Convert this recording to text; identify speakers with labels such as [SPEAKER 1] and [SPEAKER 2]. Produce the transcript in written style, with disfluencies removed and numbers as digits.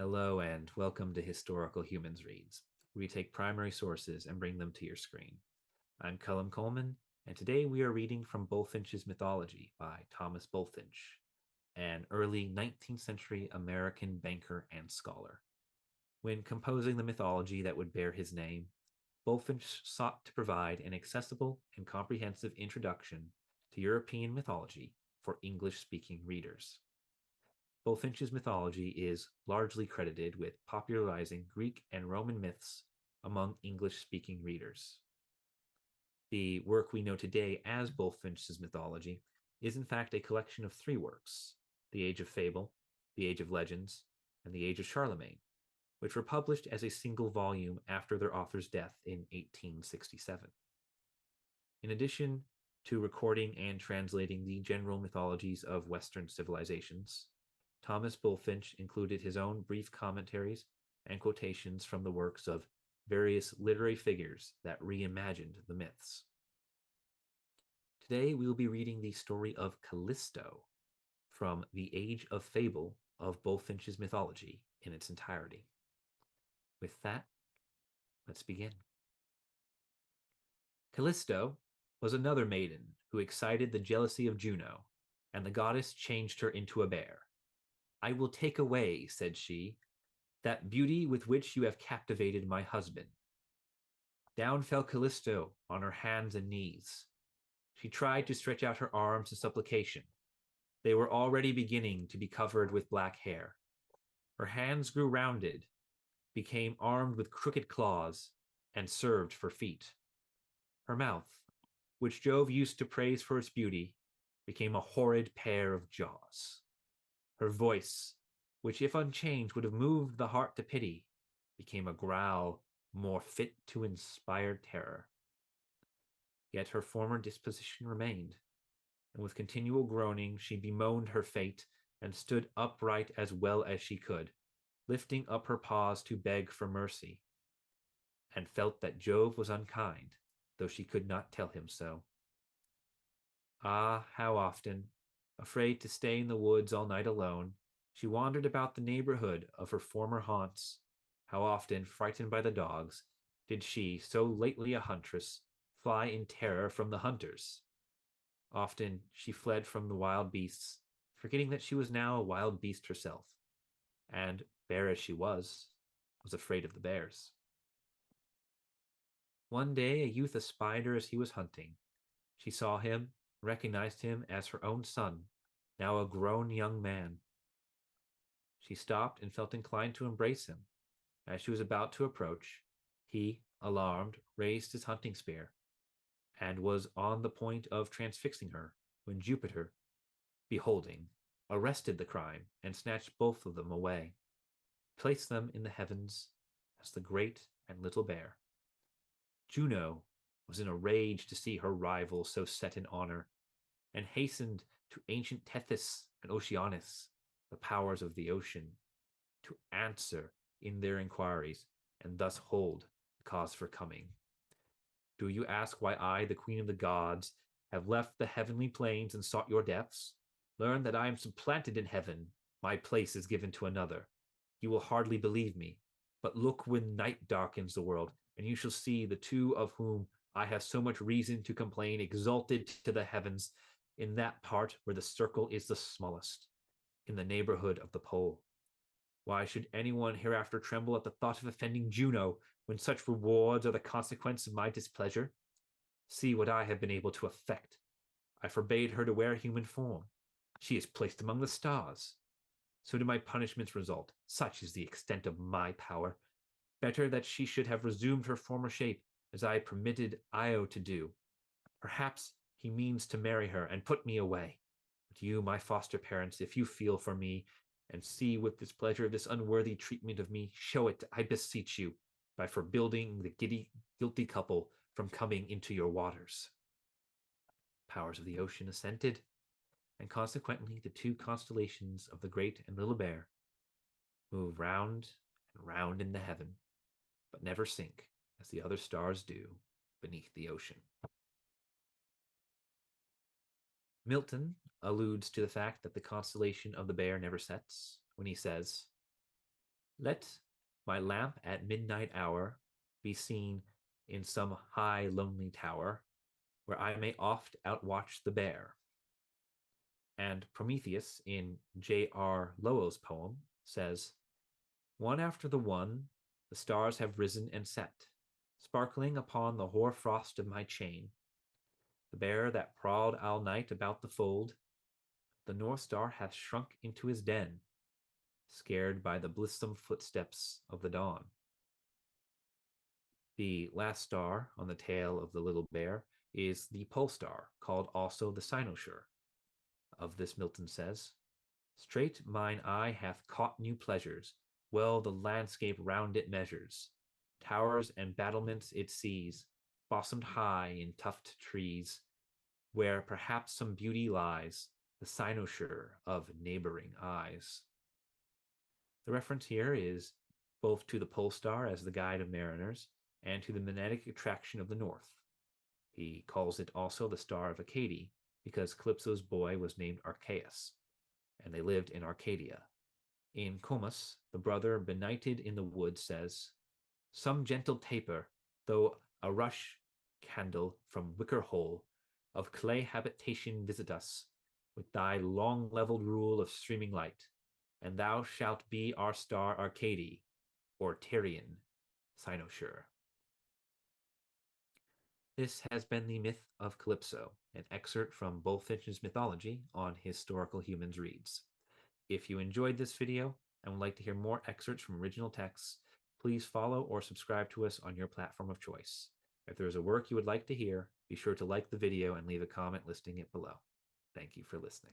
[SPEAKER 1] Hello and welcome to Historical Humans Reads, where we take primary sources and bring them to your screen. I'm Colum Coleman, and today we are reading from Bulfinch's Mythology by Thomas Bulfinch, an early 19th century American banker and scholar. When composing the mythology that would bear his name, Bulfinch sought to provide an accessible and comprehensive introduction to European mythology for English-speaking readers. Bulfinch's mythology is largely credited with popularizing Greek and Roman myths among English-speaking readers. The work we know today as Bulfinch's mythology is in fact a collection of three works: the Age of Fable, the Age of Legends, and the Age of Charlemagne, which were published as a single volume after their author's death in 1867. In addition to recording and translating the general mythologies of Western civilizations, Thomas Bulfinch included his own brief commentaries and quotations from the works of various literary figures that reimagined the myths. Today we will be reading the story of Callisto from the Age of Fable of Bulfinch's mythology in its entirety. With that, let's begin. Callisto was another maiden who excited the jealousy of Juno, and the goddess changed her into a bear. "I will take away," said she, "that beauty with which you have captivated my husband." Down fell Callisto on her hands and knees. She tried to stretch out her arms in supplication. They were already beginning to be covered with black hair. Her hands grew rounded, became armed with crooked claws, and served for feet. Her mouth, which Jove used to praise for its beauty, became a horrid pair of jaws. Her voice, which if unchanged would have moved the heart to pity, became a growl more fit to inspire terror. Yet her former disposition remained, and with continual groaning she bemoaned her fate and stood upright as well as she could, lifting up her paws to beg for mercy, and felt that Jove was unkind, though she could not tell him so. Ah, how often, afraid to stay in the woods all night alone, she wandered about the neighborhood of her former haunts. How often, frightened by the dogs, did she, so lately a huntress, fly in terror from the hunters. Often she fled from the wild beasts, forgetting that she was now a wild beast herself, and, bear as she was afraid of the bears. One day a youth espied her as he was hunting. She saw him, recognized him as her own son, now a grown young man. She stopped and felt inclined to embrace him. As she was about to approach, he, alarmed, raised his hunting spear, and was on the point of transfixing her, when Jupiter, beholding, arrested the crime and snatched both of them away, placed them in the heavens as the great and little bear. Juno was in a rage to see her rival so set in honor, and hastened to ancient Tethys and Oceanus, the powers of the ocean, to answer in their inquiries, and thus hold the cause for coming. Do you ask why I, the queen of the gods, have left the heavenly plains and sought your depths? Learn that I am supplanted in heaven. My place is given to another. You will hardly believe me, but look when night darkens the world, and you shall see the two of whom I have so much reason to complain exalted to the heavens, in that part where the circle is the smallest, in the neighborhood of the pole. Why should anyone hereafter tremble at the thought of offending Juno, when such rewards are the consequence of my displeasure? See what I have been able to effect. I forbade her to wear human form. She is placed among the stars. So do my punishments result. Such is the extent of my power. Better that she should have resumed her former shape, as I permitted Io to do. Perhaps he means to marry her and put me away. But you, my foster parents, if you feel for me, and see with displeasure this unworthy treatment of me, show it, I beseech you, by forbidding the guilty couple from coming into your waters. Powers of the ocean assented, and consequently the two constellations of the Great and Little Bear move round and round in the heaven, but never sink as the other stars do beneath the ocean. Milton alludes to the fact that the constellation of the Bear never sets when he says, Let my lamp at midnight hour be seen in some high lonely tower, where I may oft outwatch the bear. And Prometheus, in J.R. Lowell's poem, says, one after the one, the stars have risen and set, sparkling upon the hoar frost of my chain. The bear that prowled all night about the fold, the North Star hath shrunk into his den, scared by the blithesome footsteps of the dawn. The last star on the tail of the little bear is the pole star, called also the cynosure. Of this Milton says, straight mine eye hath caught new pleasures, well the landscape round it measures. Towers and battlements it sees, bossomed high in tufted trees, where perhaps some beauty lies, the cynosure of neighboring eyes. The reference here is both to the pole star as the guide of mariners and to the magnetic attraction of the north. He calls it also the Star of Arcady because Calypso's boy was named Archaeus, and they lived in Arcadia. In Comus, the brother benighted in the wood says, some gentle taper, though a rush candle from wicker hole, of clay habitation visit us, with thy long levelled rule of streaming light, and thou shalt be our star Arcady, or Tyrian, cynosure. This has been the Myth of Calypso, an excerpt from Bulfinch's Mythology on Historical Humans Reads. If you enjoyed this video and would like to hear more excerpts from original texts, please follow or subscribe to us on your platform of choice. If there is a work you would like to hear, be sure to like the video and leave a comment listing it below. Thank you for listening.